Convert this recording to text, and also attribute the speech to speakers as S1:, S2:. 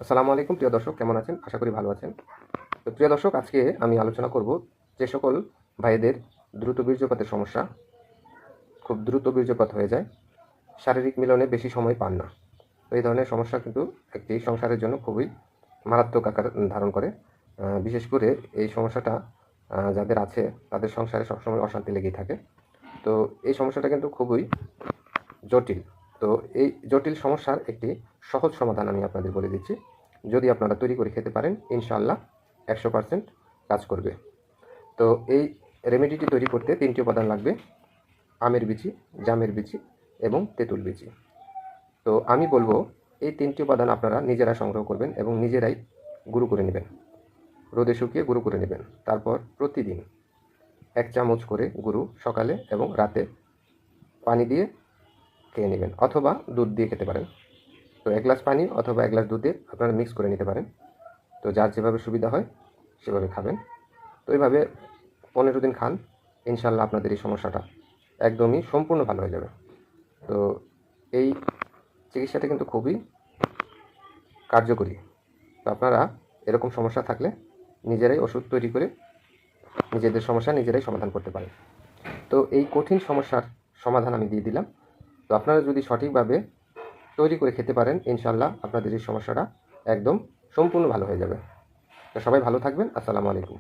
S1: আসসালামু আলাইকুম প্রিয় দর্শক, কেমন আছেন? আশা করি ভালো আছেন। তো প্রিয় দর্শক, আজকে আমি আলোচনা করব যে সকল ভাইদের দ্রুত বীর্যপাতের সমস্যা, খুব দ্রুত বীর্যপাত হয়ে যায়, শারীরিক মিলনে বেশি সময় পান না। তো এই ধরনের সমস্যা কিন্তু একটি সংসারের জন্য খুবই মারাত্মক আকার ধারণ করে। বিশেষ করে এই সমস্যাটা যাদের আছে তাদের সংসারে সবসময় অশান্তি লেগেই থাকে। তো এই সমস্যাটা কিন্তু খুবই জটিল। তো এই জটিল সমস্যার একটি সহজ সমাধান আমি আপনাদের বলে দিচ্ছি। যদি আপনারা তৈরি করে খেতে পারেন, ইনশাআল্লাহ 100% কাজ করবে। তো এই রেমেডিটি তৈরি করতে 3টি উপাদান লাগবে: আমের বিচি, জামের বিচি এবং তেঁতুল বিচি। তো আমি বলবো এই 3টি উপাদান আপনারা নিজেরা সংগ্রহ করবেন এবং নিজেরাই গুঁড়ো করে নেবেন, রোদে শুকিয়ে গুঁড়ো করে নেবেন। তারপর প্রতিদিন 1 চামচ করে গুঁড়ো সকালে এবং রাতে পানি দিয়ে খেয়ে নেবেন, অথবা দুধ দিয়ে খেতে পারেন। তো 1 গ্লাস পানি অথবা 1 গ্লাস দুধে আপনারা মিক্স করে নিতে পারেন। তো যার যেভাবে সুবিধা হয় সেভাবে খাবেন। তো এইভাবে 15 দিন খান, ইনশাআল্লাহ আপনাদের এই সমস্যাটা একদমই সম্পূর্ণ ভালো হয়ে যাবে। তো এই চিকিৎসাটা কিন্তু খুবই কার্যকরী। তো আপনারা এরকম সমস্যা থাকলে নিজেরাই ওষুধ তৈরি করে নিজেদের সমস্যা নিজেরাই সমাধান করতে পারেন। তো এই কঠিন সমস্যার সমাধান আমি দিয়ে দিলাম। তো আপনারা যদি সঠিকভাবে তৈরি করে খেতে পারেন, ইনশাআল্লাহ আপনাদের এই সমস্যাটা একদম সম্পূর্ণ ভালো হয়ে যাবে। তো সবাই ভালো থাকবেন। আসসালামু আলাইকুম।